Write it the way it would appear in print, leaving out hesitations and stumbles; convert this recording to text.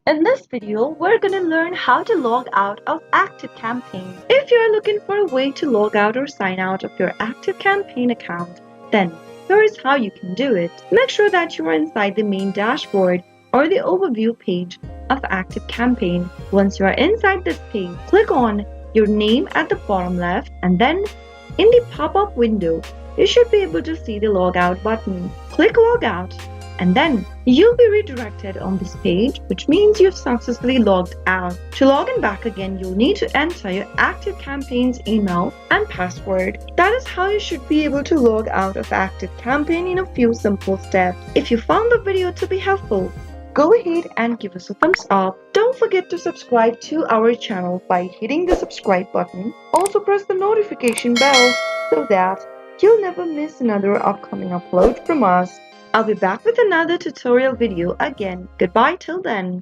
In this video, we're going to learn how to log out of ActiveCampaign. If you're looking for a way to log out or sign out of your ActiveCampaign account, then here's how you can do it. Make sure that you are inside the main dashboard or the overview page of ActiveCampaign. Once you are inside this page, click on your name at the bottom left, and then in the pop-up window, you should be able to see the logout button. Click Logout, and then you'll be redirected on this page, which means you've successfully logged out. To log in back again, you'll need to enter your ActiveCampaign's email and password. That is how you should be able to log out of ActiveCampaign in a few simple steps. If you found the video to be helpful, go ahead and give us a thumbs up. Don't forget to subscribe to our channel by hitting the subscribe button. Also press the notification bell so that you'll never miss another upcoming upload from us. I'll be back with another tutorial video again. Goodbye till then.